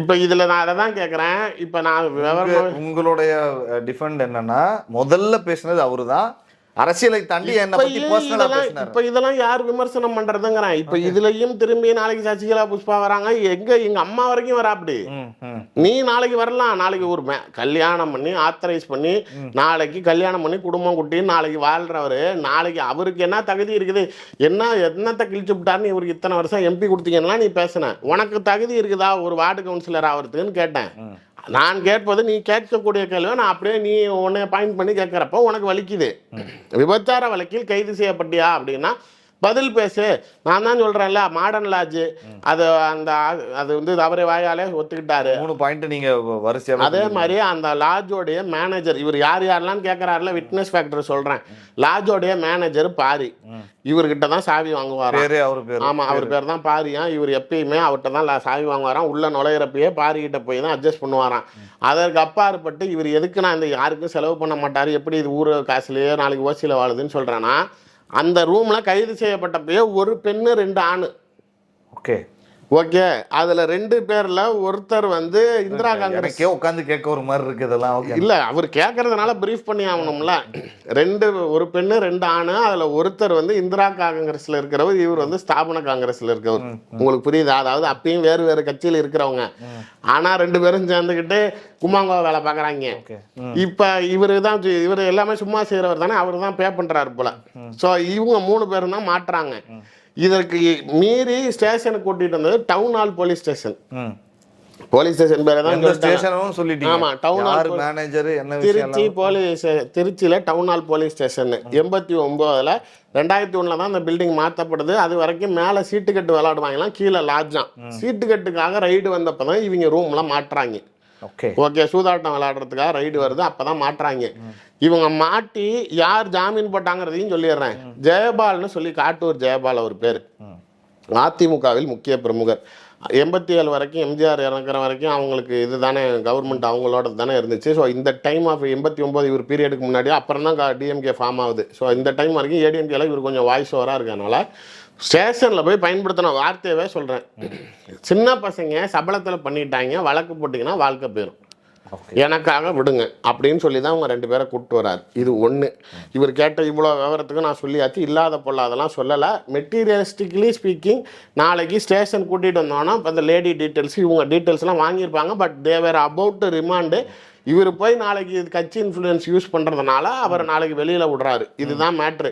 இப்ப இதுல நான் அதை தான் கேட்கறேன். இப்ப நான் உங்களுடைய டிஃபெண்ட் என்னன்னா முதல்ல பேசினது அவருதான், அரசியலை தாண்டி என்ன பத்தி பர்சனலா பேசினாரு. இப்ப இதெல்லாம் யார் விமர்சனம் பண்றதுங்கிறேன். இப்ப இதுலயும் திரும்பி நாளைக்கு சசிகலா புஷ்பா வராங்க, எங்க அம்மா வரைக்கும் வரா. அப்படி நீ நாளைக்கு வரலாம், நாளைக்கு ஒரு கல்யாணம் பண்ணி ஆத்தரைஸ் பண்ணி நாளைக்கு கல்யாணம் பண்ணி குடும்பம் குட்டி நாளைக்கு வாழ்றவரு, நாளைக்கு அவருக்கு என்ன தகுதி இருக்குது, என்னத்தை கிழிச்சு விட்டாருன்னு இவருக்கு இத்தனை வருஷம் எம்பி கொடுத்தீங்கன்னா நீ பேசுன, உனக்கு தகுதி இருக்குதா ஒரு வார்டு கவுன்சிலர் ஆகிறதுக்குன்னு கேட்டேன். நான் கேட்பது நீ கேட்கக்கூடிய கேள்வி, நான் அப்படியே நீ உன்னை பாயிண்ட் பண்ணி கேட்குறப்போ உனக்கு வலிக்குது. விபச்சார வழக்கில் கைது செய்யப்பட்டியா அப்படின்னா பதில் பேசு. நான் தான் சொல்றேன்ல, மாடர்ன் லாட்ஜ் அது வந்து அவரே வாயாலே ஒத்துக்கிட்டாரு. 3 பாயிண்ட் நீங்க வரிசையா. அதே மாதிரி அந்த லாட்ஜோடைய மேனேஜர், இவர் யாரெல்லாம் கேட்கறாருல, விட்னஸ் ஃபேக்டர் சொல்றேன், லாட்ஜோடைய மேனேஜர் பாரி, இவர்கிட்ட தான் சாவி வாங்குவாராம். ஆமா, அவர் பேர் தான் பாரியா. இவர் எப்பயுமே அவர்கிட்ட தான் சாவி வாங்குவாராம். உள்ள நுழையிறப்பயே பாரிக்கிட்ட போய் தான் அட்ஜஸ்ட் பண்ணுவாராம். அதற்கு அப்பாற்பட்டு இவர் எதுக்கு நான் இந்த யாருக்கும் செலவு பண்ண மாட்டாரு, எப்படி இது ஊர் காசுலயே நாளைக்கு ஓசியில வாழுதுன்னு சொல்றேன்னா, அந்த ரூம்ல கைது செய்யப்பட்டப்பயே ஒரு பெண்ணு 2 ஆணு. ஓகே, அதுல 2 பேர்ல ஒருத்தர் வந்து இந்திரா காங்கிரஸ். உட்காந்து கேட்க ஒரு மாதிரி இருக்கு இதெல்லாம். இல்ல, அவர் கேட்கறதுனால பிரீஃப் பண்ணி ஆகணும்ல. ஒரு பெண்ணு 2 ஆணு, அதுல ஒருத்தர் வந்து இந்திரா காங்கிரஸ்ல இருக்கிறவர், இவர் வந்து ஸ்தாபன காங்கிரஸ்ல இருக்கவர். உங்களுக்கு புரியுதா? அதாவது அப்பயும் வேறு வேறு கட்சியில இருக்கிறவங்க, ஆனா 2 பேரும் சேர்ந்துக்கிட்டு குமாங்கோ வேலை பாக்குறாங்க. இப்ப இவர் எல்லாமே சும்மா செய்யறவர் தானே, அவரு தான் பே பண்றாரு போல. சோ இவங்க 3 பேரும் தான் மாட்டுறாங்க. இதற்கு மீறி ஸ்டேஷனுக்கு கூட்டிட்டு வந்தது town hall police station. Police station பேரை தான் சொல்லிட்டீங்க. ஆமா, town hall manager Trichy police, திருச்சியில டவுன் ஹால் போலீஸ் ஸ்டேஷன் 89ல 2001 தான் அந்த பில்டிங் மாற்றப்படுது. அது வரைக்கும் மேலே சீட்டு கட்டு விளையாடுவாங்களாம், கீழே லாட்ஜாம். சீட்டு கட்டுக்காக ரைடு வந்தப்பதான் இவங்க ரூம்லாம் மாட்டுறாங்க. ஓகே, சூதாட்டம் விளையாடுறதுக்காக ரைடு வருது, அப்பதான் மாட்டுறாங்க. இவங்க மாட்டி யார் ஜாமீன் போட்டாங்கிறதையும் சொல்லிடுறேன். ஜெயபால்னு சொல்லி, காட்டூர் ஜெயபால் அவர் பேர், அதிமுகவில் முக்கிய பிரமுகர். 87 வரைக்கும் எம்ஜிஆர் இறங்குற வரைக்கும் அவங்களுக்கு இதுதானே கவர்மெண்ட், அவங்களோட தானே இருந்துச்சு. ஸோ இந்த டைம் ஆஃப் 89 இவர் பீரியடுக்கு முன்னாடியே அப்புறம் தான் டிஎம்கே ஃபார்ம் ஆகுது. ஸோ இந்த டைம் வரைக்கும் ஏடிஎம்கேல இவர் கொஞ்சம் வாய்ஸ் ஓவராக இருக்கனால ஸ்டேஷனில் போய் பயன்படுத்தின வார்த்தையவே சொல்கிறேன். சின்ன பசங்க சபலத்தில் பண்ணிட்டாங்க, வழக்கு போட்டிங்கன்னா வாழ்க்கை போயிடும், எனக்காக விடுங்க அப்படின்னு சொல்லி தான் அவங்க 2 பேரை கூப்பிட்டு வர்றாரு. இது ஒன்று. இவர் கேட்ட இவ்வளோ விவரத்துக்கு நான் சொல்லியாச்சு, இல்லாத பொல்லாதெல்லாம் சொல்லலை. மெட்டீரியலிஸ்டிக்லி ஸ்பீக்கிங், நாளைக்கு ஸ்டேஷன் கூட்டிகிட்டு வந்தோன்னா அந்த லேடி டீட்டெயில்ஸ் இவங்க டீட்டெயில்ஸ்லாம் வாங்கியிருப்பாங்க. But they were about remand. இவர் போய் நாளைக்கு கட்சி இன்ஃப்ளூயன்ஸ் யூஸ் பண்ணுறதுனால அவர் நாளைக்கு வெளியில் விடுறாரு. இதுதான் மேட்ரு.